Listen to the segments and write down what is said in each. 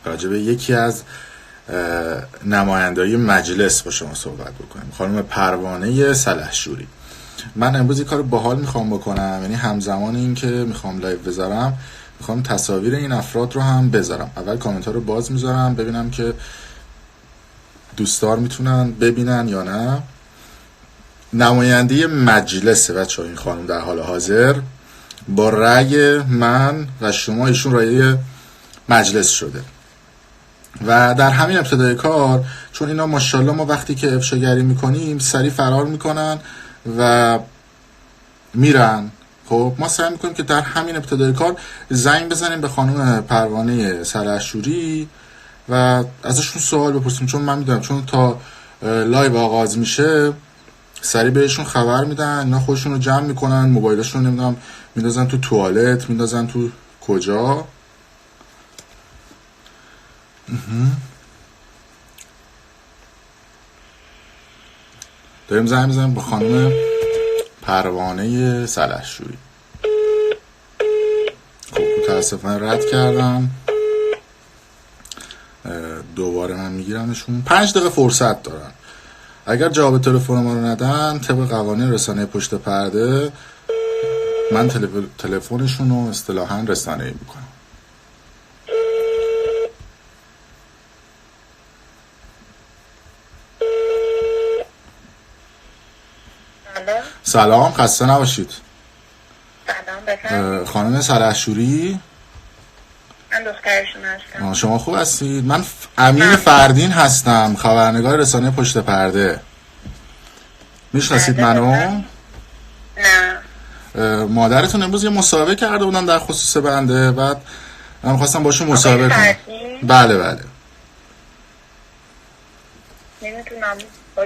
راجع به یکی از نماینده‌های مجلس با شما صحبت بکنیم، خانم پروانه سلحشوری. من امروز این کار باحال میخوام بکنم، یعنی همزمان این که میخوام لایو بذارم میخوام تصاویر این افراد رو هم بذارم. اول کامنت ها رو باز میذارم ببینم که دوستان میتونن ببینن یا نه. نماینده مجلس بچه‌ها این خانم در حال حاضر با رأی من و شما ایشون رأی مجلس شده و در همین ابتدای کار، چون اینا ماشاءالله ما وقتی که افشاگری میکنیم سریع فرار میکنن و میرن، خب ما سعی میکنیم که در همین ابتدای کار زنگ بزنیم به خانم پروانه سلحشوری و ازشون سوال بپرسیم، چون من میدونم چون تا لایو آغاز میشه سریع بهشون خبر میدن، اینا خودشون رو جمع میکنن، موبایلشون نمیدونم میندازن تو توالت، میندازن تو کجا. داریم زنگ میزنیم به خانم پروانه سلحشوری. خب متاسفانه رد کردم، دوباره من میگیرمشون. 5 دقیقه فرصت دارن، اگر جواب تلفن ما رو ندن طبق قوانین رسانه پشت پرده من تلفنشون رو اصطلاحاً رسانه‌ای میکنم. سلام، خسته نباشید. سلام، خانم سلحشوری؟ من دخترشون هستم. شما خوب هستید؟ من امین فردین هستم، خبرنگار رسانه پشت پرده. میشناسید منو؟ نه. مادرتون امروز یه مصاحبه کرده بودن در خصوص بنده، بعد من خواستم باشون مصاحبه کنم. بله بله. نمیتونم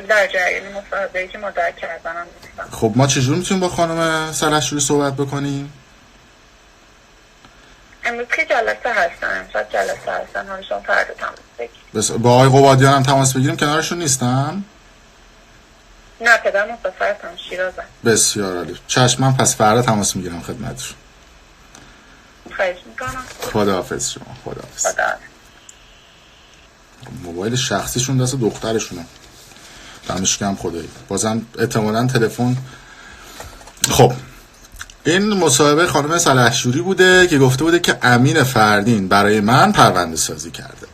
در جریان مصاحبه‌ای که مادر کردنم نیستم. خب ما چجور میتونیم با خانم سلحشوری صحبت بکنیم؟ امروز که جلسه هستن، امشب جلسه هستن، حالا شما فردا تماس بگیریم. با آقای قبادیان هم تماس بگیریم؟ کنارشون نیستن؟ نه، پدر مسافرتم، شیرازم. بسیار عالی، چشم، من پس فردا تماس میگیرم خدمتشون. خواهش میکنم. خداحافظ شما. خداحافظ. خداحافظ. موبایل شخصیشون دست دخترشونه، دمش گرم خدایی، بازم احتمالاً تلفن. خب این مصاحبه خانم سلحشوری بوده که گفته بوده که امین فردین برای من پرونده سازی کرده.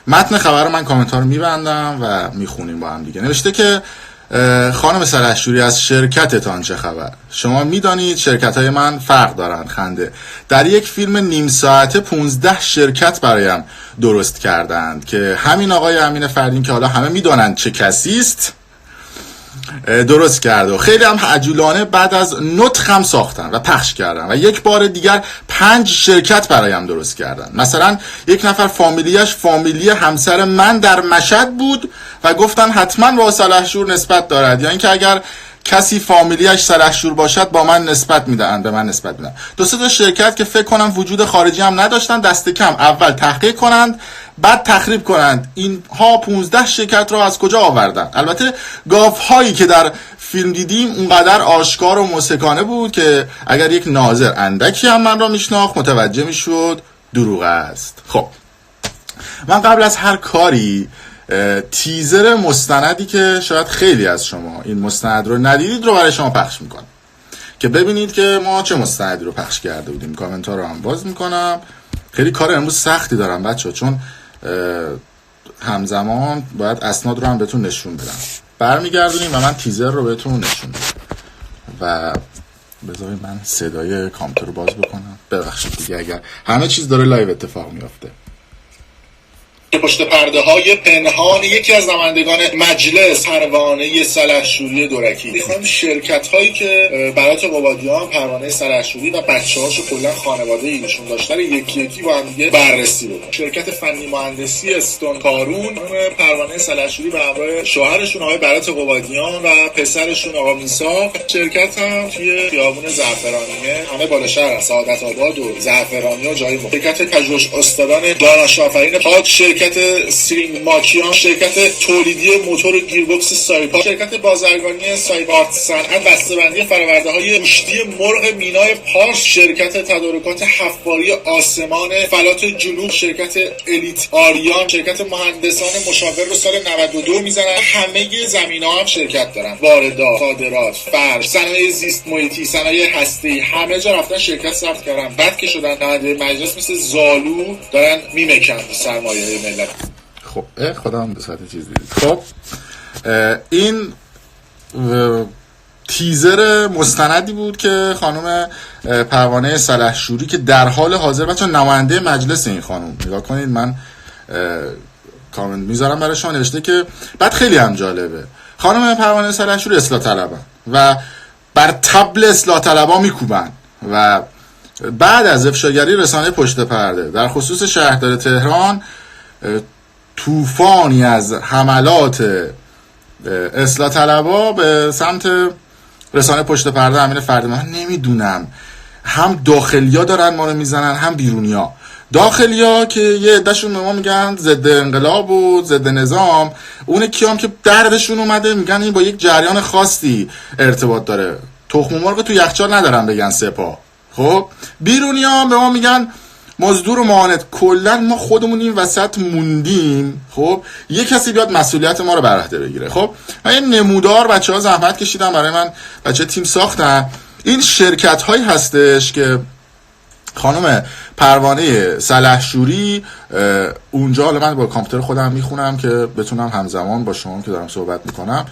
متن خبر رو من کامنت ها رو میبندم و میخونیم با هم دیگه. نوشته که خانم سلحشوری از شرکتتان چه خبر؟ شما میدانید شرکت های من فرق دارن. خنده. در یک فیلم نیم ساعته 15 شرکت برایم درست کردند که همین آقای امین فردین که حالا همه میدانند چه کسی است درست کرده و خیلی هم عجولانه بعد از نطق هم ساختن و پخش کردن و یک بار دیگر 5 شرکت برایم درست کردن. مثلا یک نفر فامیلیش فامیلی همسر من در مشهد بود و گفتن حتما با سلحشور نسبت دارد، یا اینکه اگر کسی فامیلیش سلحشور باشد با من نسبت میدن، به من نسبت میدن. 2-3 تا شرکت که فکر کنم وجود خارجی هم نداشتن، دست کم اول تحقیق کنند بعد تخریب کنند. اینها 15 شرکت را از کجا آوردن؟ البته گاف هایی که در فیلم دیدیم اونقدر آشکار و مسکانه بود که اگر یک ناظر اندکی هم من را میشناخت متوجه میشد دروغ است. خب من قبل از هر کاری تیزر مستندی که شاید خیلی از شما این مستند رو ندیدید رو برای شما پخش میکنم که ببینید که ما چه مستندی رو پخش کرده بودیم. کامنت ها رو هم باز میکنم. خیلی کار امروز سختی دارم بچه ها، چون همزمان باید اسناد رو هم بهتون نشون بدم. برمیگردونیم و من تیزر رو بهتون نشون بدم و بذارید من صدای کامپیوتر رو باز بکنم. ببخشید دیگه اگر همه چیز داره لایو اتفاق میافته. پشت پرده های پنهان یکی از نمایندگان مجلس پروانه سلحشوری دورکی میخوام شرکت هایی که برات قبادیان، پروانه سلحشوری و بچه‌هاشو کلا خانواده ایشون داشتن یکی یکی با هم دیگه بررسی بکنم. شرکت فنی مهندسی استون کارون پروانه سلحشوری به همراه شوهرشون آقای برات قبادیان و پسرشون آقا میساق. شرکت هم توی خیابون زعفرانیه، همه بالا شهر سعادت آباد و زعفرانی و جای مختلف. شرکت پژوهش استادان دانش آفرین پاک. شرکت شرکت سرینگ ماکیان، شرکت تولیدی موتور گیربکس سایپا، شرکت بازرگانی سایپارت صنعت، بسته‌بندی فرآورده‌های گوشتی مرغ مینای پارس، شرکت تدارکات حفاری آسمان فلات جنوب، شرکت الیت آریان، شرکت مهندسان مشاور رو سال 92 میزنن. همه زمینه‌ها هم شرکت دارن، واردات، صادرات، فرش، صنایع زیست محیطی، صنایع هسته‌ای، همه جا رفتن شرکت ثبت کردن. بعد که شدن نماینده مجلس مثل زالو دارن میمکن سرمایه ملت. خب خودم به ساعت چیز دیدید. خب این تیزر مستندی بود که خانم پروانه سلحشوری که در حال حاضر بچه نماینده مجلس این خانم، نگاه کنید من کامنت میذارم برای شما، نوشته که بعد خیلی هم جالبه خانم پروانه سلحشوری اصلاح طلبن و بر طبل اصلاح طلبا میکوبن و بعد از افشاگری رسانه پشت پرده در خصوص شهردار تهران طوفانی از حملات اصلاح طلبا به سمت رسانه پشت پرده امین فردی، من نمیدونم هم داخلیا دارن ما رو میزنن هم بیرونیا. داخلیا که یه عده‌شون به ما میگن ضد انقلاب و ضد نظام، اون کیام که دردشون اومده میگن این با یک جریان خاصی ارتباط داره، تخم مرغ تو یخچال ندارن بگن سپاه. خب بیرونیا به ما میگن مزدور و معاند. کلا ما خودمون این وسط موندیم. خب یه کسی بیاد مسئولیت ما رو بر عهده بگیره. خب این نمودار بچه‌ها زحمت کشیدن برای من، بچه تیم ساختن. این شرکت هایی هستش که خانم پروانه سلحشوری اونجا، حالا من با کامپیوتر خودم میخونم که بتونم همزمان با شما که دارم صحبت میکنم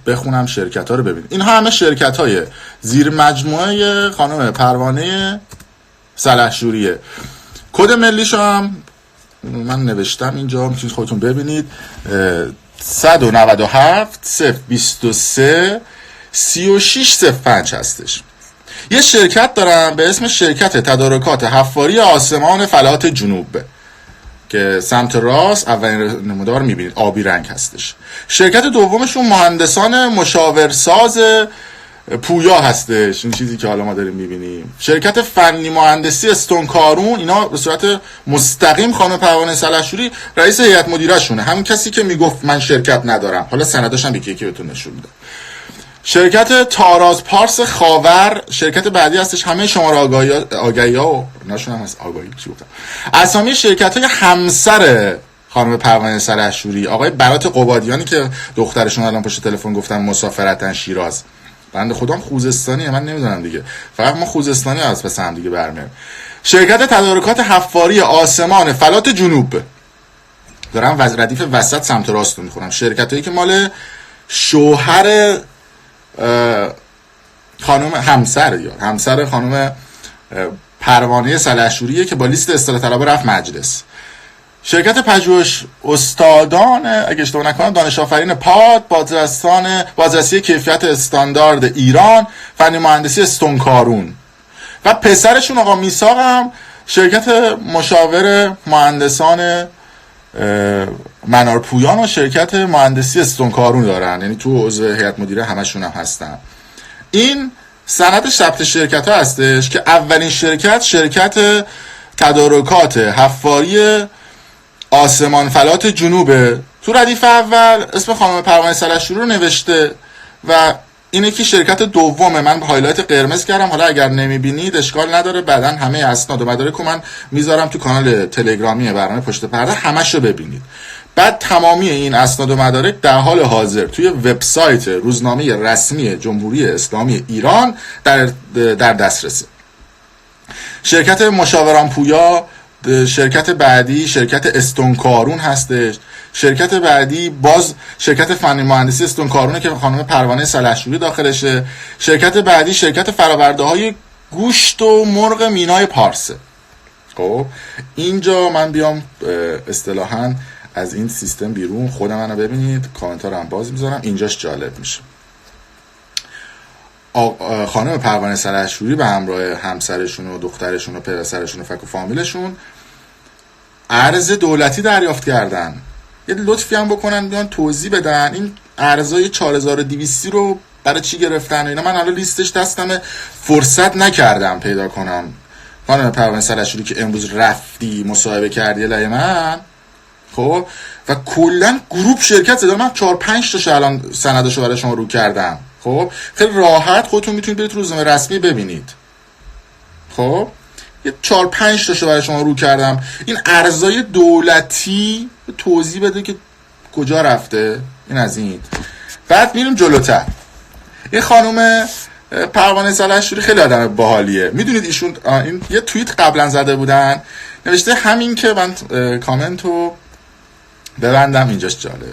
بخونم شرکت ها رو ببینید. اینها همه شرکت های زیر مجموعه خانم پروانه سلحشوریه. کد ملیش هم من نوشتم اینجا، میتونید خودتون ببینید. 197 023 3605 هستش. یه شرکت دارم به اسم شرکت تدارکات حفاری آسمان فلات جنوب که سمت راست اولین نمودار میبینید آبی رنگ هستش. شرکت دومشون مهندسان مشاورساز پویا هستش، این چیزی که حالا ما داریم میبینیم. شرکت فنی مهندسی استونکارون، اینا به صورت مستقیم خانم پروانه سلحشوری رئیس هیئت مدیره شونه، همون کسی که میگفت من شرکت ندارم، حالا سنداش هم یکی بهتون نشون میدم. شرکت تاراز پارس خاور شرکت بعدی هستش. همه شماره آگهی ها و ناشون هم هست آگاهی چی گفتم. اسامی شرکت های همسر خانم پروانه سلحشوری، آقای برات قبادیانی که دخترشون الان پشت تلفن گفتن مسافرتن شیراز، بنده خودم خوزستانیه، من نمیدونم دیگه، فقط ما خوزستانی از پس هم دیگه برمیاریم. شرکت تدارکات حفاری آسمان فلات جنوب، دارم ردیف وسط سمت راست رو میخونم. شرکت هایی که مال شوهر خانم همسر خانم پروانه سلحشوریه که با لیست اصلاح طلبها رفت مجلس. شرکت پژوهش استادان اگه اشتباه نکنم دانش آفرین پاد، بازرسی کیفیت استاندارد ایران، فنی مهندسی استونکارون و پسرشون آقا میثاق هم شرکت مشاور مهندسان منارپویان و شرکت مهندسی استونکارون دارن، یعنی تو عضو هیئت مدیره همشون هم هستن. این سند ثبت شرکت ها هستش که اولین شرکت تدارکات حفاری آسمان فلات جنوبه. تو ردیف اول اسم خانم پروانه سلحشوری رو نوشته و اینه که شرکت دومه. من هایلایت قرمز کردم، حالا اگر نمیبینید اشکال نداره، بعداً همه اسناد و مدارک رو من میذارم تو کانال تلگرامی برنامه پشت پرده، همش رو ببینید. بعد تمامی این اسناد و مدارک در حال حاضر توی وبسایت روزنامه رسمی جمهوری اسلامی ایران در دسترسه. شرکت مشاوران پویا، شرکت بعدی شرکت استونکارون هستش. شرکت بعدی باز شرکت فنی مهندسی استونکارونه که خانم پروانه سلحشوری داخلشه. شرکت بعدی شرکت فرآورده‌های گوشت و مرغ مینای پارسه. خب اینجا من بیام اصطلاحاً از این سیستم بیرون، خودم منو ببینید، کامنت ها رو هم باز میذارم، اینجاش جالب میشه. خانم پروانه سلحشوری به همراه همسرشون و دخترشون و پدرسرشون و فک و فامیلشون ارز دولتی دریافت کردن. یه لطفی هم بکنن بیان توضیح بدن این ارزای 4200 رو برای چی گرفتن اینا. من الان لیستش دستمه، فرصت نکردم پیدا کنم. خانم پروانه سلحشوری که امروز رفتی مصاحبه کردی لای من، خب، و کلا گروپ شرکت زدن. من 4-5 تاشو الان سنداشو برای شما رو کردم. خب خیلی راحت خودتون میتونید برید تو روزنامه رسمی ببینید. خب یه 4-5 تاشو برای شما رو کردم. این ارزای دولتی توضیح بده که کجا رفته. این از این. بعد میریم جلوتر. این خانم پروانه سلحشوری خیلی آدم باحالیه. میدونید ایشون این یه توییت قبلا زده بودن، نوشته همین که من کامنتو ببندم اینجاش جالبه،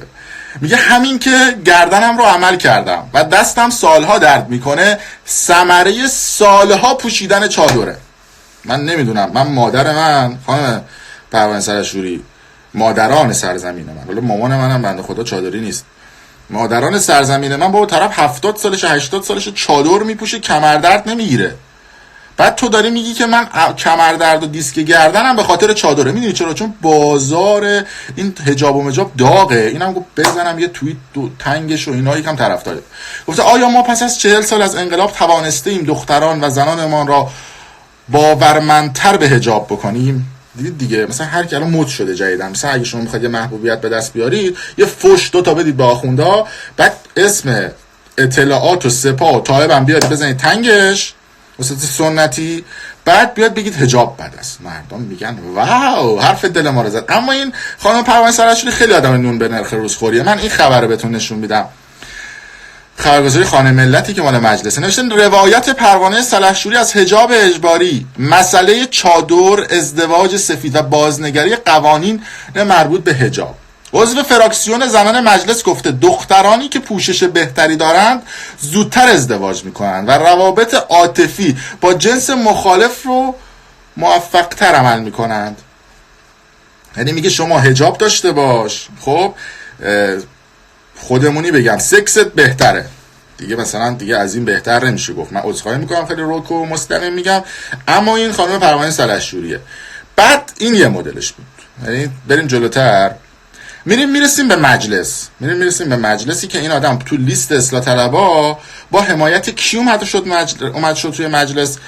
میگه همین که گردنم رو عمل کردم و دستم سالها درد میکنه ثمره سالها پوشیدن چادره. من نمیدونم، من مادر من خانم پروانه سلحشوری، مادران سرزمین من، حالا مامان منم بنده خدا چادری نیست، مادران سرزمین من با طرف 70 سالش 80 سالش چادر میپوشه کمردرد نمیگیره. بعد تو داری میگی که من کمردرد و دیسک گردنم به خاطر چادره. میدونی چرا؟ چون بازار این حجاب و مجاب داغه. اینم گفت بزنم یه توییت تنگش و اینا یکم طرفداره. گفته آیا ما پس از 40 سال از انقلاب توانسته ایم دختران و زنانمان را باورمندتر به حجاب بکنیم؟ دیدید دیگه، مثلا هر کی الان مد شده جدیدن، مثلا اگه شما میخواید یه محبوبیت به دست بیارید یه فوش 2 تا بدید به آخوندا، بعد اسم اطلاعات و سپاه و طالب هم بیاد بزنید تنگش واسه سنتی، بعد بیاد بگید حجاب بد است. مردم میگن واو حرف دل ما رو زد. اما این خانم پروانه سلحشوری خیلی آدم نون به نرخ روزخوریه. من این خبر رو بهتون نشون میدم. خبرگزاری خانه ملتی که مال مجلسه نوشتن روایت پروانه سلحشوری از حجاب اجباری، مسئله چادر، ازدواج سفید و بازنگری قوانین مربوط به حجاب. عضو فراکسیون زنان مجلس گفته دخترانی که پوشش بهتری دارند زودتر ازدواج میکنند و روابط عاطفی با جنس مخالف رو موفقتر عمل میکنند. یعنی میگه شما حجاب داشته باش، خب خودمونی بگم سکست بهتره دیگه، مثلا دیگه از این بهتر نمیشه گفت. من عذرخواهی میکنم خیلی روک و مستقیم میگم، اما این خانم پروانه سلحشوریه. بعد این یه مدلش بود. یعنی بریم جلوتر، میرسیم به مجلس. میرسیم به مجلسی که این آدم تو لیست اصلاح طلبا با حمایت کی اومد شد توی مجلس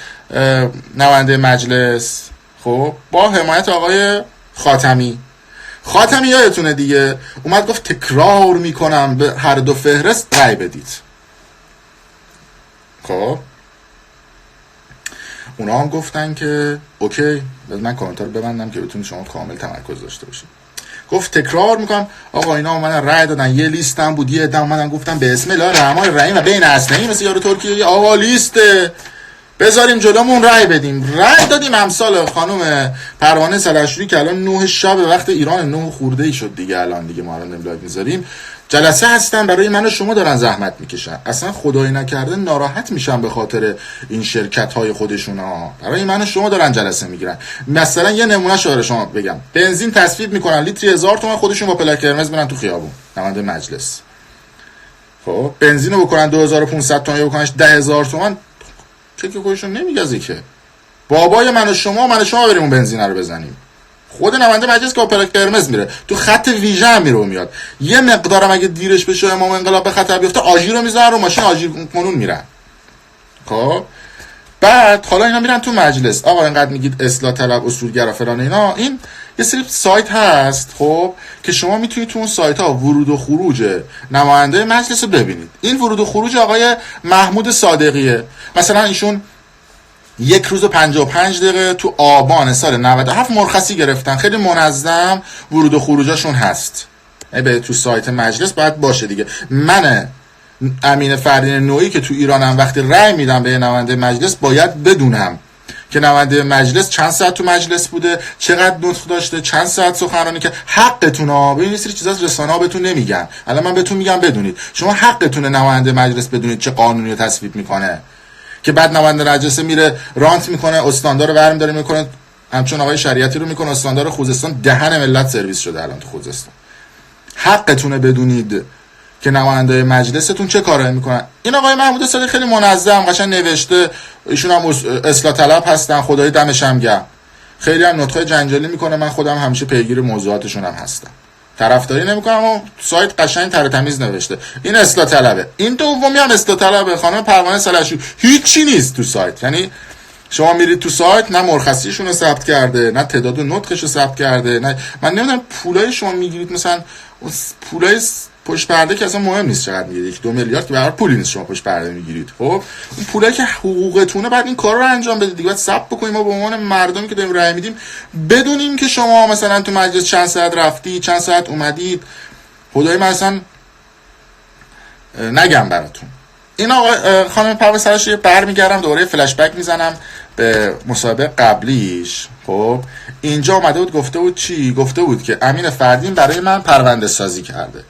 نماینده مجلس؟ خب با حمایت آقای خاتمی یادتونه دیگه، اومد گفت تکرار میکنم به هر دو فهرست رای بدید. خب اونا هم گفتن که اوکی. من کامنتار رو ببندم که بتونید شما کامل تمرکز داشته باشید. گفت تکرار میکنم آقا اینا اومدن رای دادن، یه لیست هم بود، یه عده اومدن گفتن بسم الله الرحمن الرحیم و بین اسنهی مثل یارو ترکیه آقا لیسته بذاریم جلومون رای بدیم. رای دادیم. امثال خانم پروانه سلحشوری که الان 9 شب وقت ایران 9 خورده ای شد دیگه، الان دیگه ما الان لایو میذاریم، جلسه هستن برای من و شما دارن زحمت میکشن. اصلا خدایی نکرده ناراحت میشن به خاطر این شرکت های خودشون ها، برای من و شما دارن جلسه میگیرن. مثلا یه نمونه شو شما بگم، بنزین تصویب میکنن لیتری 1000 تومان، خودشون با پلاک قرمز برن تو خیابون نماینده مجلس. خب بنزینو بکنن 2500 تومان یا بکننش 10000 تومان، چه که خودشون نمیگذی که بابای من و شما بریم اون بنزین رو بزنیم. خود نماینده مجلس که با پلاک قرمز میره تو خط ویژه هم میره و میاد. یه مقدارم اگه دیرش بشه امام انقلاب به خطر بیفته آژیر رو میذارن رو ماشین، آژیر کنون میرن. خب بعد حالا اینا میرن تو مجلس، آقا اینقدر میگید اصلاح طلب اصولگرا فلان اینا، این یه سری سایت هست خب که شما میتونید تو اون سایت ها ورود و خروج نماینده مجلس رو ببینید. این ورود و خروج آقای محمود صادقیه. مثلا ایشون 1 روز و 55 دقیقه تو آبان سال 97 مرخصی گرفتن، خیلی منظم ورود و خروجاشون هست. به تو سایت مجلس باید باشه دیگه. من امین فردین نوعی که تو ایرانم وقتی رأی میدم به نماینده مجلس باید بدونم که نماینده مجلس چند ساعت تو مجلس بوده، چقدر نطق داشته، چند ساعت سخنرانی که حقتونه. ببینید سری چیزا از رسانه‌ها بهتون نمیگن، الان من بهتون میگم بدونید. شما حقتونه نماینده مجلس بدونید چه قانونی رو تصویب میکنه، که بعد نماینده مجلس میره رانت میکنه، استاندار رو برمی داره میکنه، همچون آقای شریعتی رو میکنه، استاندار خوزستان دهن ملت سرویس شده الان تو خوزستان. حقتونه بدونید که نماینده مجلستون چه کارایی میکنن. این آقای محمود صادق خیلی منظم قشنگ نوشته، ایشون هم اصلاح طلب هستن، خدای دمش هم گرم، خیلی هم نطقای جنجالی میکنه. من خودم همیشه پیگیر موضوعاتشون هم هستم، طرفداری نمیکنم، اما سایت قشنگ تر تمیز نوشته این اصلاح طلبه. این دومی هم اصلاح طلبه. خانم پروانه سلحشوری هیچی نیست تو سایت، یعنی شما میرید تو سایت، نه مرخصیشون رو ثبت کرده، نه تعداد نطقش رو ثبت کرده، نه من نمیدونم پولای شما میگیرید، مثلا پولای پشت پرده که اصلا مهم نیست چقدر میگیرید، 2 میلیارد که برای پولی نیست شما پشت پرده میگیرید. خب اون پولایی که حقوقتونه بعد این کارا رو انجام بدید دیگه. بعد ثبت بکنیم ما به عنوان مردمی که داریم رأی میدیم بدونیم که شما مثلا تو مجلس چند ساعت رفتی، چند ساعت اومدید. خدای من اصلا نگم براتون. این آقا خانم پرویز سرشوری برمیگردم دوباره فلش بک میزنم به مسابقه قبلیش. خب اینجا اومده بود گفته بود چی؟ گفته بود که امین فردین برای من پرونده سازی کرده.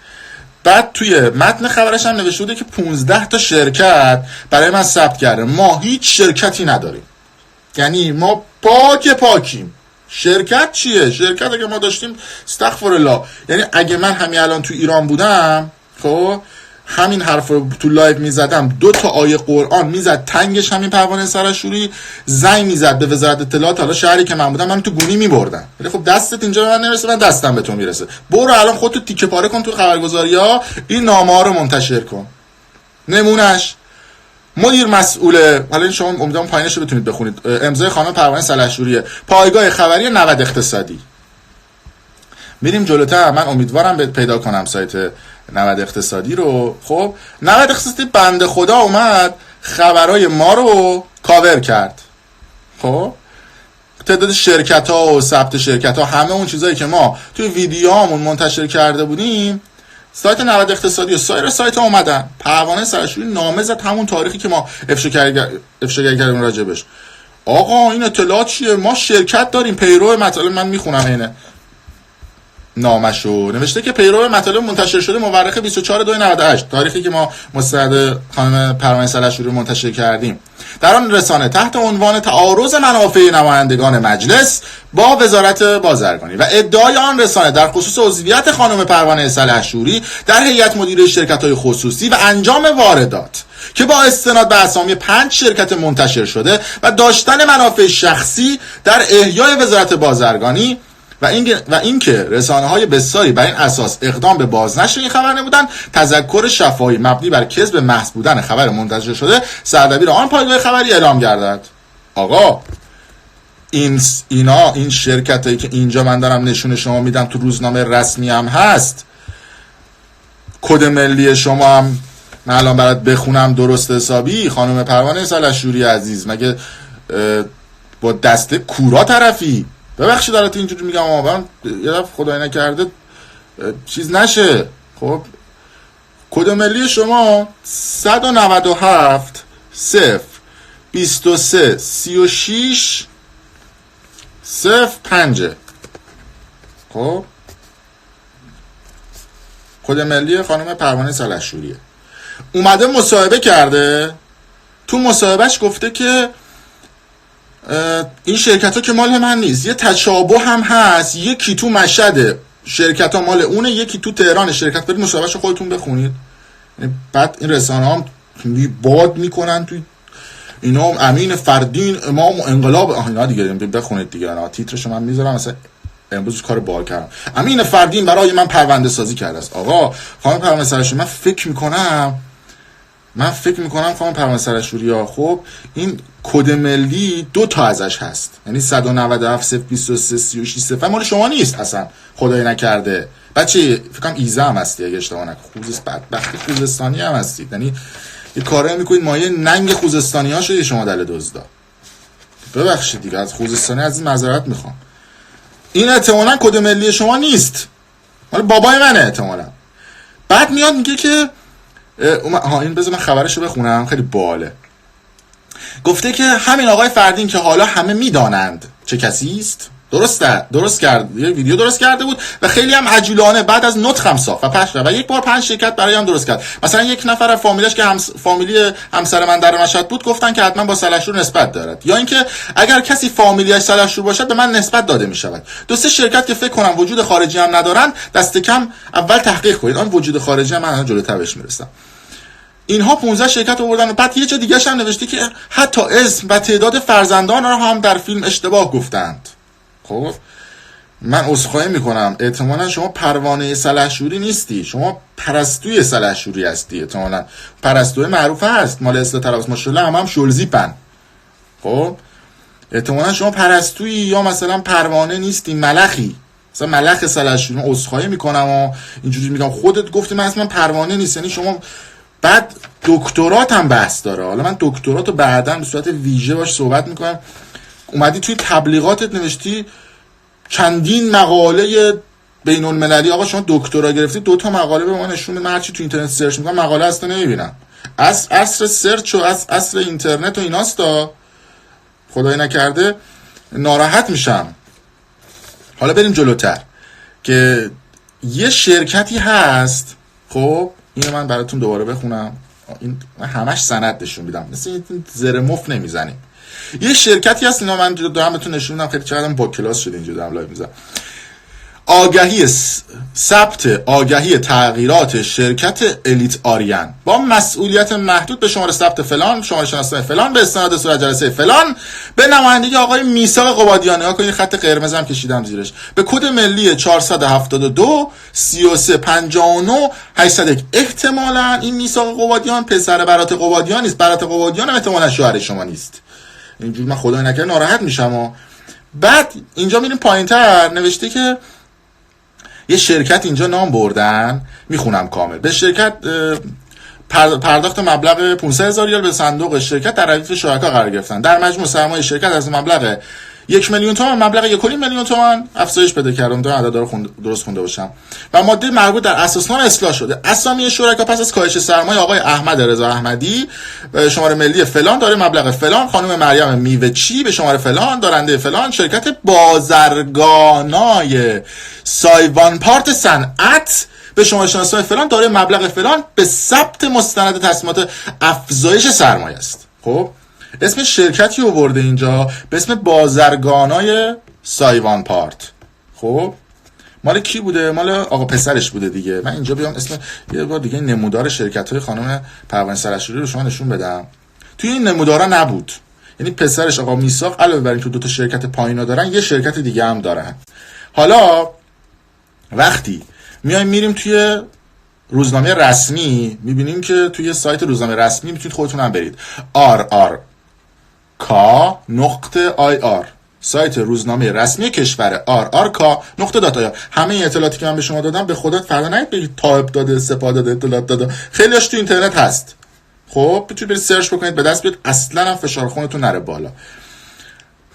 بعد توی متن خبرش هم نوشته بوده که 15 تا شرکت برای من ثبت کرده. ما هیچ شرکتی نداریم، یعنی ما پاکیم. شرکت چیه؟ شرکت اگه ما داشتیم استغفر الله، یعنی اگه من همین الان تو ایران بودم، خب همین حرف رو تو لایو میزدم، 2 تا آیه قرآن میزد تنگش همین پروانه سرشوری، زنگ میزد به وزارت اطلاعات، حالا شهری که من بودم من تو گونی میبردم. ولی خب دستت اینجا به من نمیرسه، من دستم به تو میرسه. برو الان خودتو تیکه پاره کن تو خبرگزاری‌ها، این نامه ها رو منتشر کن. نمونهش مدیر مسئول، حالا شما امیدوارم پایینش رو بتونید بخونید، امضای خانم پروانه سلحشوریه، پایگاه خبری 90 اقتصادی. میریم جلوتر، من امیدوارم پیدا کنم سایت 90 اقتصادی رو. خب 90 اقتصادی بنده خدا اومد خبرای ما رو کاور کرد. خب تعداد شرکت ها و ثبت شرکت ها، همه اون چیزایی که ما توی ویدیوهامون منتشر کرده بودیم، سایت 90 اقتصادی و سایر سایت ها اومدن. پروانه سرشوری نامه زد همون تاریخی که ما افشاگری کردیم راجبش. آقا این اطلاعات چیه؟ ما شرکت داریم، پیرو مطالب، من میخونم اینه نامشو نوشته که پیرو مطالب منتشر شده مورخ 24/2/98، تاریخی که ما مستند خانم پروانه سلحشوری منتشر کردیم، در آن رسانه تحت عنوان تعارض منافع نمایندگان مجلس با وزارت بازرگانی و ادعای آن رسانه در خصوص عضویت خانم پروانه سلحشوری در هیئت مدیره شرکت‌های خصوصی و انجام واردات که با استناد به اسامی 5 شرکت منتشر شده و داشتن منافع شخصی در احیای وزارت بازرگانی و اینکه رسانه‌های بسیاری بر این اساس اقدام به بازنشر این خبر نمودند، تذکر شفاهی مبنی بر کذب محض بودن خبر منتشر شده سردبیر آن پایگاه خبری اعلام گردد. آقا این شرکتایی که اینجا من دارم نشون شما میدم تو روزنامه رسمی هم هست، کد ملی شما هم من الان برات بخونم درست حسابی. خانم پروانه سلحشوری عزیز، مگه با دسته کورا طرفی؟ ببخشید دارت اینجوری میگم، من یه دفعه خدای نکرده چیز نشه. خب کد ملی شما 197 0 23 36 05. خب کد ملی خانم پروانه سلحشوریه. اومده مصاحبه کرده، تو مصاحبهش گفته که این شرکت ها که مال من نیست، یه تشابه هم هست، یکی تو مشهد شرکت ها مال اونه، یکی تو تهران شرکت. برید مصاحبهشو خودتون بخونید. بعد این رسانه ها باد میکنن توی اینا، امین فردین امام و انقلاب، اینا دیگه بخونید دیگه، انا تیترشو من میذارم، مثلا امروز کار بال کردم، امین فردین برای من پرونده سازی کرده است. آقا خانم پرونده سرشوری، من فکر میکنم خانم پروانه سلحشوری ها، خب این کد ملی 2 تا ازش هست، یعنی 197 0 23 36 0 مال شما نیست اصلا، خدای نکرده. بچه فکر کنم ایزه هم هستی اگه اشتباه نکنم، بدبختی خوزستانی هم هستید، یعنی یه کارایی میکنید مایه ننگ خوزستانی ها شدید شما دل دزدا. ببخشید دیگه، از خوزستانی از این معذرت میخوام. این احتمالاً کد ملی شما نیست، مال بابای منه احتمالاً. بعد میاد میگه که این بذار من خبرشو بخونم، خیلی باله. گفته که همین آقای فردین که حالا همه میدانند چه کسی است، درست کرد، یه ویدیو درست کرده بود و خیلی هم عجولانه بعد از نطقم ساخت و پخش کرد و یک بار 5 شرکت برای هم درست کرد. مثلا یک نفر از فامیلش که فامیلی همسر من در مشهد بود گفتن که حتما با سلحشور نسبت دارد، یا اینکه اگر کسی فامیلیش سلحشور باشد به من نسبت داده می شود. 2-3 شرکت که فکر کنم وجود خارجی هم ندارن، دست کم اول تحقیق کنید. آن وجود خارجی هم من جلوتر بهش میرسم. اینها 15 شرکت آوردن و بعد یه جا دیگه هم نوشته که حتی اسم و تعداد فرزندان را هم در فیلم اشتباه گفتند. خب من عذرخواهی میکنم، احتمالاً شما پروانه سلحشوری نیستی، شما پرستوی سلحشوری هستی. احتمالاً پرستوی معروف هست مال اصلاح طلب، ماشاءالله هم شلزیپن. خب احتمالاً شما پرستویی یا مثلا پروانه نیستی، ملخی، مثلا ملخ سلحشوری. من عذرخواهی میکنم و اینجوری میگم، خودت گفتی من اصلا پروانه نیست، یعنی شما بعد دکترات هم بحث داره. حالا من دکتراتو بعداً به صورت ویژه باش صحبت میکنم. اومدی توی تبلیغاتت نوشتی چندین مقاله بین المللی. آقا شما دکترا گرفتی، 2 مقاله به ما نشون بده. من هرچی تو اینترنت سرچ میکنم مقاله اصلا نمیبینم. عصر سرچ و عصر اینترنت و ایناستا، خدای نکرده ناراحت میشم. حالا بریم جلوتر که یه شرکتی هست. خب اینو من براتون دوباره بخونم، این من همش سند نشون میدم، مثل این زر مف نمیزنیم. یه شرکتی هست، اینا من دارم بهتون نشون میدم، خیلی چقدرم با کلاس شده اینجا دارم لایو میذارم. ثبت آگهی تغییرات شرکت الیت آریان با مسئولیت محدود به شماره ثبت فلان، شماره شناسنامه فلان، به استناد صورت جلسه فلان، به نمایندگی آقای میثاق قبادیانی. ها کنید خط قرمزم کشیدم زیرش، به کد ملی 472 33 59 801. احتمالاً این میثاق قبادیان پسر برات قبادیان نیست، برات قبادیان هم احتمالاً شوهر شما نیست. اینجوری من خدای نکنه ناراحت میشم. و بعد اینجا میریم پایینتر، نوشته که یه شرکت اینجا نام بردن، میخونم کامل. به شرکت پرداخت مبلغ 500,000 ریال به صندوق شرکت در ردیف شرکا قرار گرفتن. در مجموع سرمایه شرکت از مبلغ 1 میلیون تومان مبلغ 1.5 میلیون تومان افزایش پیدا کردم. دو عدد رو درست خونده باشم. و ماده مربوط در اساسنامه اصلاح شده. اسامی شرکا پس از کاهش سرمایه آقای احمد رضا احمدی به شماره ملی فلان داره مبلغ فلان، خانم مریم میوه‌چی به شماره فلان دارنده فلان، شرکت بازرگانای سایوان پارت صنعت به شماره شناسنامه فلان داره مبلغ فلان به ثبت مستند تصمیمات افزایش سرمایه است. خب اسم شرکتی رو برده اینجا به اسم بازرگانای سایوان پارت. خب مال کی بوده؟ مال آقا پسرش بوده دیگه. من اینجا بیام اسم یه بار دیگه نمودار شرکت‌های خانم پروانه سلحشوری رو شما نشون بدم. توی این نمودارا نبود، یعنی پسرش آقا میثاق علاوه بر اینکه 2 شرکت پایینا دارن، یه شرکت دیگه هم دارن. حالا وقتی میریم توی روزنامه رسمی، میبینیم که توی سایت روزنامه رسمی میتونید خودتون هم برید rrk.ir، سایت روزنامه رسمی کشور rrk.ir. همه این اطلاعاتی که من به شما دادم به خودت فردا نید بگید تایپ داده، سپاه داده، اطلاعات داده، خیلیش تو اینترنت هست. خب میتونید برید سرچ بکنید به دست بیاد، اصلا هم فشار خونتون نره بالا.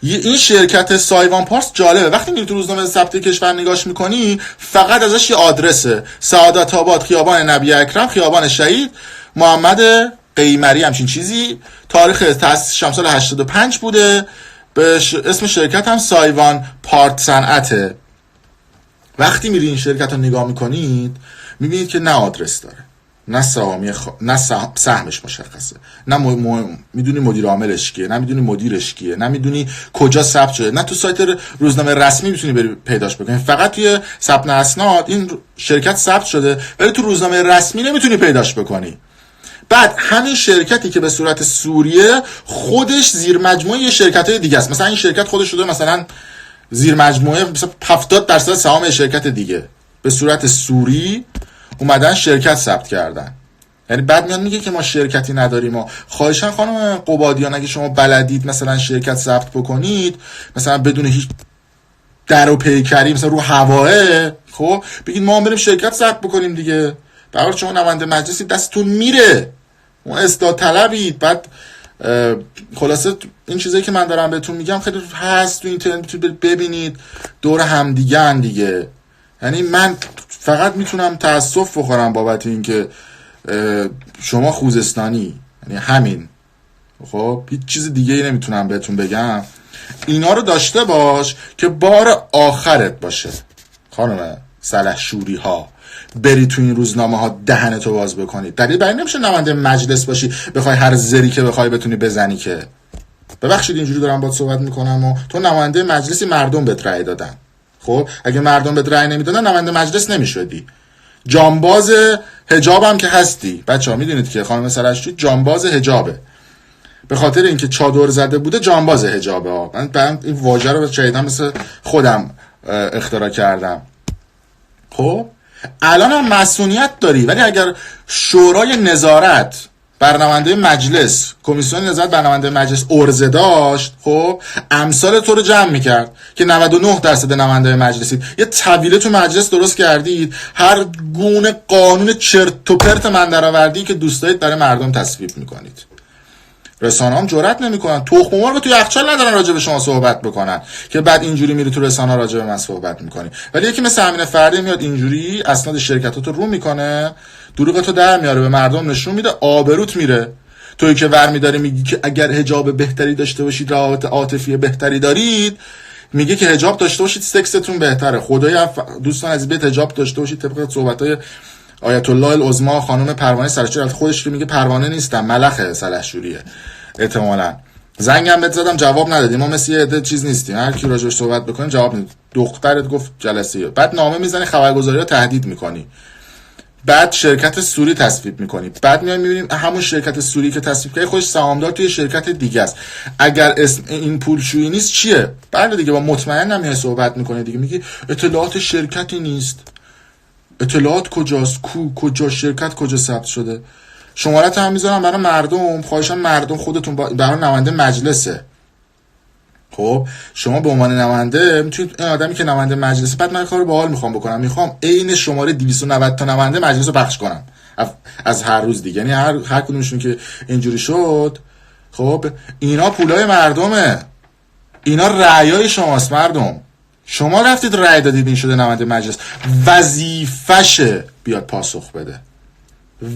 این شرکت سایوان پارس جالبه، وقتی میری تو روزنامه ثبت کشور نگاش میکنی فقط ازش یه آدرسه، سعادت آباد، خیابان نبی اکرم، خیابان شهید محمد قیمری، همچین چیزی. تاریخ تأسیسش هم سال 85 بوده. به اسم شرکت هم سایوان پارت صنعته. وقتی میری این شرکت رو نگاه میکنید میبینید که نه آدرس داره، نه سهامی نه سهمش مشخصه، نه میدونی مدیر عاملش کیه، نه میدونی مدیرش کیه، نه میدونی کجا ثبت شده، نه تو سایت روزنامه رسمی میتونی بری پیداش بکنی. فقط توی ثبت اسناد این شرکت ثبت شده ولی تو روزنامه رسمی نمیتونی پیداش بکنی. بعد همین شرکتی که به صورت سوریه خودش زیر مجموعه شرکت‌های دیگه است. مثلا این شرکت خودش شده مثلا زیر مجموعه مثلا 70% سهام شرکت دیگه، به صورت سوری اومدن شرکت ثبت کردن. یعنی بعد میاد میگه که ما شرکتی نداریم. و خواهشاً خانم قبادیان اگه شما بلدید مثلا شرکت ثبت بکنید، مثلا بدون هیچ در و پیکری، مثلا رو هواه، خب بگید ما هم بریم شرکت ثبت بکنیم دیگه. برای شما نماینده مجلسی دستتون میره، اون اصلاح طلبید. بعد خلاصه این چیزایی که من دارم بهتون میگم خیلی هست تو اینترنت، میتونید ببینید دور هم دیگه. یعنی من فقط میتونم تاسف بخورم بابت این که شما خوزستانی، یعنی همین، خب هیچ چیز دیگه ای نمیتونم بهتون بگم. اینا رو داشته باش که بار آخرت باشه خانم سلحشوری ها، بری تو این روزنامه ها دهنتو باز بکنی. دلیل برای نمیشه نماینده مجلس باشی بخوای هر زری که بخوای بتونی بزنی. که ببخشید اینجوری دارم باهات صحبت میکنم و تو نماینده مجلسی، مردم بهت رأی دادن. خب اگه مردم بهت رأی نمیدادن نماینده مجلس نمیشدی. جانباز حجاب هم که هستی، بچه‌ها میدونید که خانم سلحشوری جانباز حجابه، به خاطر اینکه چادر زده بوده جانباز حجابه ها. من این واژه رو شایدم مثل خودم اختراع کردم. خب الان هم مسئولیت داری، ولی اگر شورای نظارت برنامه‌نماینده مجلس، کمیسیون نظارت برنامه‌نماینده مجلس عرضه داشت، خب امثال تو رو جمع میکرد که 99% نماینده مجلسید، یه طویله تو مجلس درست کردید، هر گونه قانون چرت و پرت من درآوردی که دوست دارید برای مردم تصویب میکنید. رسانه هم جرئت نمیکنن، تخم مرغ تو یخچال ندارن راجع به شما صحبت بکنن که بعد اینجوری میری تو رسانه راجع به من صحبت میکنی. ولی یکی مثل امین فردی میاد اینجوری اسناد شرکتاتو رو میکنه، دروغتو در میاره، به مردم نشون میده، آبروت میره. تویی که ور میداری میگی که اگر حجاب بهتری داشته باشید، روابط عاطفی بهتری دارید، میگه که حجاب داشته باشید سکستون بهتره. خدایا دوستان از بیت حجاب داشته باشید طبق صحبتای آیت الله العظما خانم پروانه سلحشوری، خودش که میگه پروانه نیستم، ملخ سلحشوریه احتمالاً. زنگم بهت زدم جواب ندادی، ما مثل یه عده چیز نیستیم، هر کی راجعش صحبت بکنیم جواب نمیدی. دخترت گفت جلسه، بعد نامه میزنی خبرگزاری‌ها تهدید میکنی، بعد شرکت سوری تصویب میکنی، بعد میایم میبینیم همون شرکت سوری که تصویب کردی خودش سهامدار توی شرکت دیگه است. اگر اسم این پولشویی نیست چیه؟ بعد دیگه با مطمئن نمیای صحبت میکنی دیگه، میگی اطلاعات شرکتی نیست. اطلاعات کجاست؟ کجا شرکت کجا ثبت شده؟ شمارت هم میذارم برای مردم، خواهشم مردم خودتون برای نماینده مجلسه. خب شما به عنوان نماینده میتونید این آدمی که نماینده مجلسه، بعد من کارو باحال میخوام بکنم، میخوام عین شماره 290 تا نماینده مجلس رو پخش کنم از هر روز دیگه، یعنی هر کدومشون که اینجوری شد. خب اینا پولای مردمه، اینا رأیای شماست مردم. شما رفتید رأی دادید این شده نماینده مجلس، وظیفشه بیاد پاسخ بده،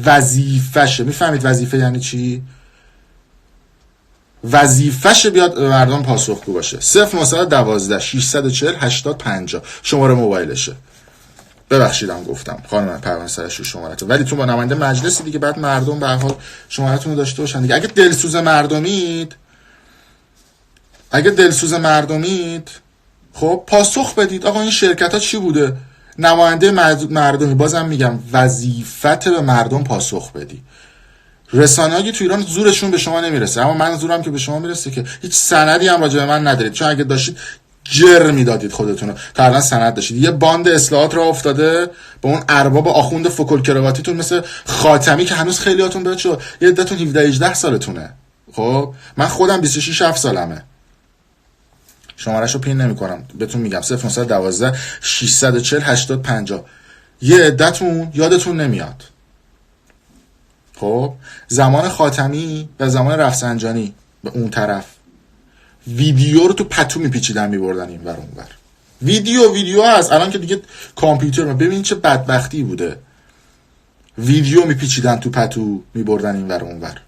وظیفشه. میفهمید وظیفه یعنی چی؟ وظیفشه بیاد مردم پاسخگو باشه. 0912 640 80 50 شماره موبایلشه. ببخشیدم گفتم خانم پروانه سلحشوری شمارته، ولی تو با نماینده مجلسی دیگه، بعد مردم به هر حال شمارتون رو داشته باشن دیگه. اگه دلسوز مردمید خب پاسخ بدید. آقا این شرکت ها چی بوده؟ نماینده مردمی، بازم میگم وظیفت به مردم پاسخ بدی. رسانه‌ای تو ایران زورشون به شما نمیرسه، اما من زورم که به شما میرسه که هیچ سندی هم راجع به من ندارید، چون اگه داشتید جر میدادید خودتونو، تا الان سند داشتید. یه باند اصلاحات راه افتاده به اون ارباب آخوند فکل کراواتیتون مثل خاتمی که هنوز خیلیاتون بهت شد، یه عده‌تون 17 18 سالتونه. خب من خودم 26 7 سالمه، شمارهشو پین نمی‌کنم بهتون میگم 0912 640 80 50. یه عده‌تون یادتون نمیاد. خب زمان خاتمی و زمان رفسنجانی به اون طرف ویدیو رو تو پتو میپیچیدن میبردن این ور اون ور. ویدیو هست الان که دیگه کامپیوتر، ببین چه بدبختی بوده. ویدیو میپیچیدن تو پتو میبردن این ور اون ور.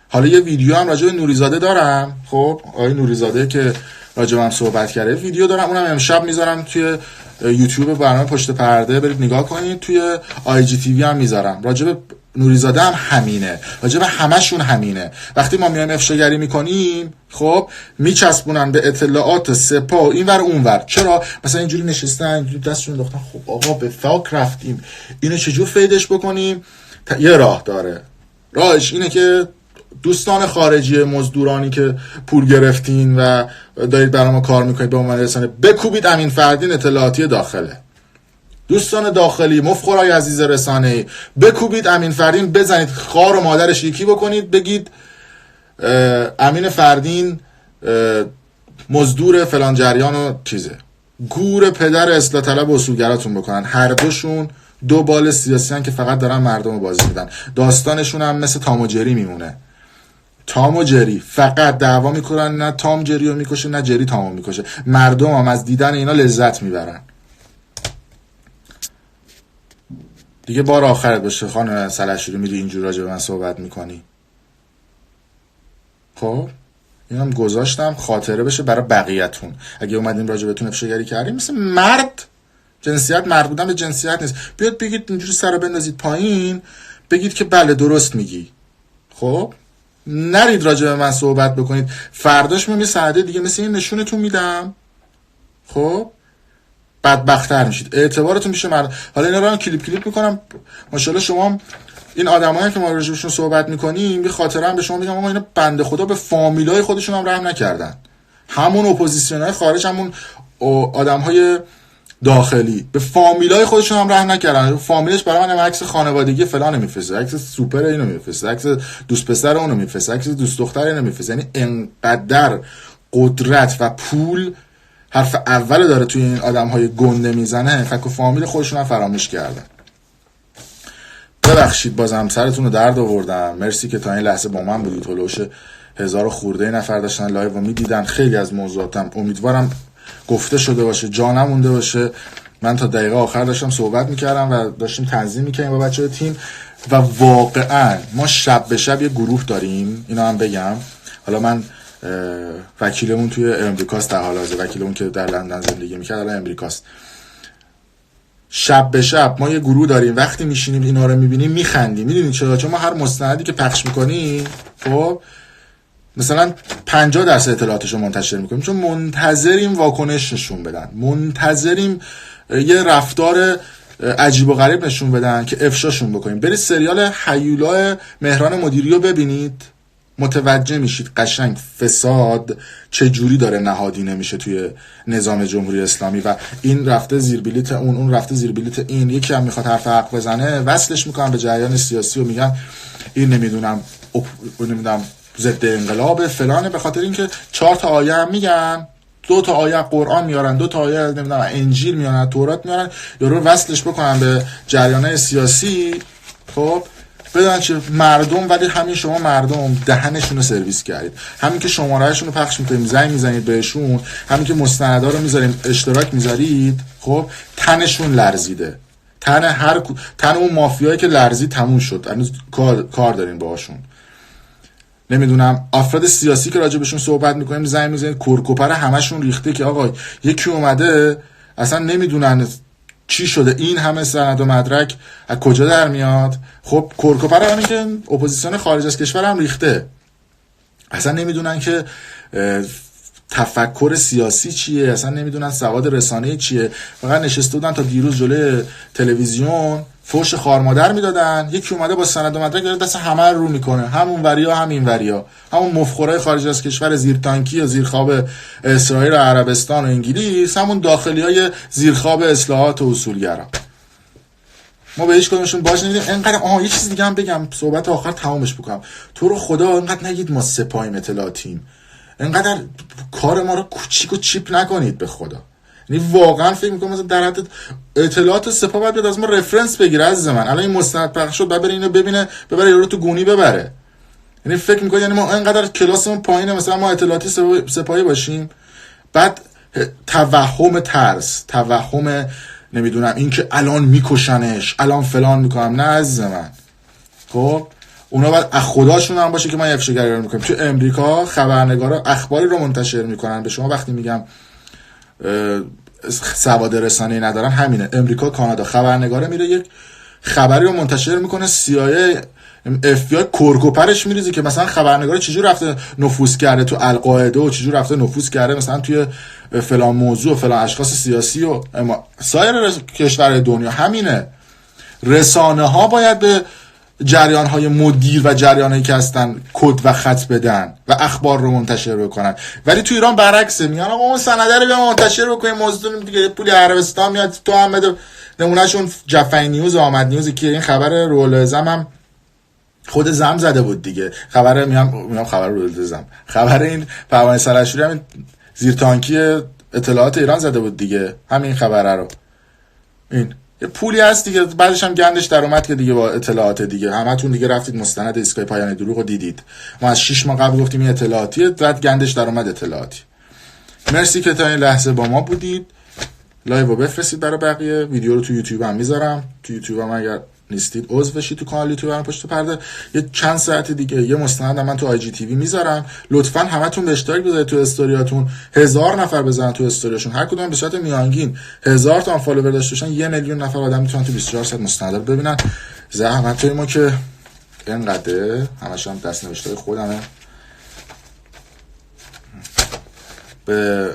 حالا یه ویدیو هم راجع به نوریزاده دارم. خب آقای نوریزاده که راجع به هم صحبت کرده ویدیو دارم، اونم امشب میذارم توی یوتیوب برنامه پشت پرده، برید نگاه کنید. توی آی جی تی وی هم میذارم. راجع به نوریزاده هم همینه، راجع به همشون همینه. وقتی ما میایم افشاگری میکنیم خب میچسبونن به اطلاعات سپاه این ور اون ور. چرا مثلا اینجوری نشستن دستشون انداختن، خب آقا به فاک رفتیم، اینو چجور فیدش بکنیم؟ یه راه داره. راهش اینه که دوستان خارجی مزدورانی که پول گرفتین و دارید برای ما کار میکنید به عنوان رسانه، بکوبید امین فردین اطلاعاتی داخله. دوستان داخلی مفخرای عزیز رسانه‌ای، بکوبید امین فردین، بزنید خار و مادرش یکی بکنید، بگید امین فردین مزدور فلان جریان و چیزه، گور پدر اصلاح طلب اصولگراتون بکنن. هر دوشون دو بال سیاسی هن که فقط دارن مردم رو بازی میدن. داستانشون هم مثل تام و جری میمونه. تام و جری فقط دعوا میکنن، نه تام جری رو میکشه نه جری تامو میکشه. مردم هم از دیدن اینا لذت میبرن. دیگه بار آخرت باشه خانم سلحشوری میری اینجور راجع به من صحبت میکنی. خب اینم گذاشتم خاطره بشه برای بقیه‌تون. اگه اومدیم راجع بهتون افشاگری کردیم، مثل مرد جنسیت، مرد بودن به جنسیت نیست. بیاد بگید اینجوری سر بندازید پایین، بگید که بله درست میگی. خب نرید راجع به من صحبت بکنید. فرداش میمی سعده دیگه مثل این نشونتون میدم. خب بدبخت‌تر میشید، اعتبارتون میشه مرد. حالا اینا رو کلیپ میکنم. ماشاءالله شما این آدمایی که ما راجعشون صحبت میکنیم، یه خاطره هم به شما میگم، آقا اینا بنده خدا به فامیلای خودشون هم رحم نکردن. همون اپوزیسیونای خارج، همون آدمهای داخلی، به فامیلای خودشون هم رحم نکردن. فامیلش برای من عکس خانوادگی فلان میفرسته، عکس سوپر اینو میفرسته، عکس دوست پسر اونو میفرسته، عکس دوست دختر اینو میفرسته. یعنی انقدر قدرت و پول حرف اول داره توی این آدم‌های گنده میزنه، فک و فامیل خودشون هم فراموش کردن. ببخشید بازم سرتون رو درد آوردم. مرسی که تا این لحظه با من بودید. هلوش 1000 خورده نفر داشتن لایو رو میدیدن. خیلی از موضوعاتم امیدوارم گفته شده باشه، جا نمونده باشه. من تا دقیقه آخر داشتم صحبت میکردم و داشتیم تنظیم میکردیم با بچه‌های تیم و واقعا ما شب به شب یه گروه داریم. اینو هم بگم، حالا من وکیلمون توی امریکاست در حال حاضر، وکیلمون که در لندن زندگی میکرد الان امریکاست. شب به شب ما یه گروه داریم، وقتی میشینیم اینا رو میبینیم میخندیم. میدونید چرا؟ چون ما هر مستندی که پخش میکنیم خب مثلا 50% اطلاعاتش رو منتشر میکنیم، چون منتظریم واکنش نشون بدن، منتظریم یه رفتار عجیب و غریب نشون بدن که افشاشون بکنیم. برید سریال هیولا مهران مدیری رو ببینید، متوجه میشید قشنگ فساد چجوری داره نهادینه میشه توی نظام جمهوری اسلامی و این رفته زیر بلیت اون رفته زیر بلیت این. یکی هم میخواد حرف حق بزنه وصلش میکنن به جریان سیاسی و میگن این نمیدونم ضد انقلاب فلانه، به خاطر اینکه 4 تا آیه هم میگن، 2 تا آیه قرآن میارن، 2 تا آیه نمیدونم انجیل میارن، تورات میارن، یارو وصلش بکنن به جریان‌های سیاسی. خب بدون چه مردم، ولی همین شما مردم دهنشون رو سرویس کردید. همین که شمارهشون رو پخش میکنیم، زنگ میزنید بهشون، همین که مستندا رو میذاریم اشتراک میذارید، خب تنشون لرزیده. تن اون مافیایی که لرزید تموم شد. هنوز کار دارین باهاشون. نمیدونم افراد سیاسی که راجع بهشون صحبت میکنیم زنگ میزنید، کورکوپر همشون ریخته که آقا یکی اومده اصلا نمیدونن چی شده، این همه سند و مدرک از کجا در میاد. خب کورکوپر همین که اپوزیسیون خارج از کشور هم ریخته، اصلا نمیدونن که تفکر سیاسی چیه، اصلا نمیدونن سواد رسانه‌ای چیه. فقط نشسته بودن تا دیروز جلوی تلویزیون فوش خارمادر میدادن. یکی اومده با سند و مدرک داره دست همه رو میکنه، همون وریا همین وریا، همون مفخورای خارج از کشور زیر تانکی و زیر خواب اسرائیل و عربستان و انگلیس، همون داخلیای زیر خواب اصلاحات و اصولگرا. ما به هیچ کدومشون باج نمیدیم. انقدر یه چیز دیگه هم بگم صحبت آخر تمامش بکنم. تو رو خدا انقدر نگید ما سپاهیم اطلاعاتیم، انقدر کار ما رو کوچیک و چیپ نکنید به خدا. یعنی واقعا فکر میکنم مثلا در حد اطلاعات سپاه باید از ما رفرنس بگیره. عزیز من الان این مستند پخش شد، بعد بره اینو ببینه، ببره یارو تو گونی ببره. یعنی فکر میکنم یعنی ما انقدر کلاسمون پایینه مثلا ما اطلاعاتی سپاهی باشیم، بعد توهم ترس، توهم نمیدونم این که الان میکشنش، الان فلان میکنم. نه عزیز من، خب اونا باید از خداشون هم باشه که ما افشاگری رو میکنیم. تو امریکا خبرنگارا اخباری رو منتشر میکنن. به شما وقتی میگم سواد رسانه‌ای ندارن، همینه. امریکا، کانادا خبرنگاره میره یک خبری رو منتشر میکنه، CIA FBI کورکوپرش میریزه که مثلا خبرنگار چجور رفته نفوذ کرده تو القاعده و چجور رفته نفوذ کرده مثلا توی فلان موضوع و فلان اشخاص سیاسی و سایر کشورهای دنیا. همینه. رسانه ها باید به جریان های مدیر و جریان هایی که هستن کد و خط بدن و اخبار رو منتشر بکنن. ولی تو ایران برعکسه، میگن آقا اون سنده رو بیا منتشر بکنیم، موضوع دیگه پولی عربستان میاد تو هم بده. نمونهشون جفای نیوز و آمد نیوزی که این خبر رول زم هم خود زم زده بود دیگه. خبر میام خبر رول زم، خبر این پروانه سلحشوری همین زیر تانکی اطلاعات ایران زده بود دیگه، همین خبره رو. این یه پولی هست دیگه، بعدش هم گندش در اومد که دیگه با اطلاعات دیگه همتون دیگه رفتید مستند ایستگاه پایان دروغ رو دیدید. ما از 6 ماه قبل گفتیم این اطلاعاتیه، بعد گندش در اومد اطلاعاتی. مرسی که تا این لحظه با ما بودید. لایو رو بفرستید برای بقیه. ویدیو رو تو یوتیوب هم میذارم. تو یوتیوب هم اگر نیستید عضو بشید تو کانال یوتیوب هم پشت پرده. یه چند ساعت دیگه یه مستند من تو آی جی تی وی میذارم. لطفاً همتون به اشتراک بذارید تو استوریاتون. 1000 نفر بزنن تو استوریاشون، هر کدوم به صورت میانگین 1000 تا فالوور داشته باشن، 1 میلیون نفر آدم میتونن تو 24 ساعت مستند رو ببینن. زحمتای ما که اینقدر همش هم دست نوشته خودمه به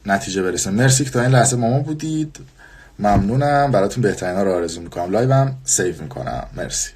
نتیجه برسه. مرسی که تا این لحظه ما بودید. ممنونم. براتون بهترینا رو آرزو میکنم. لایوم سیو میکنم. مرسی.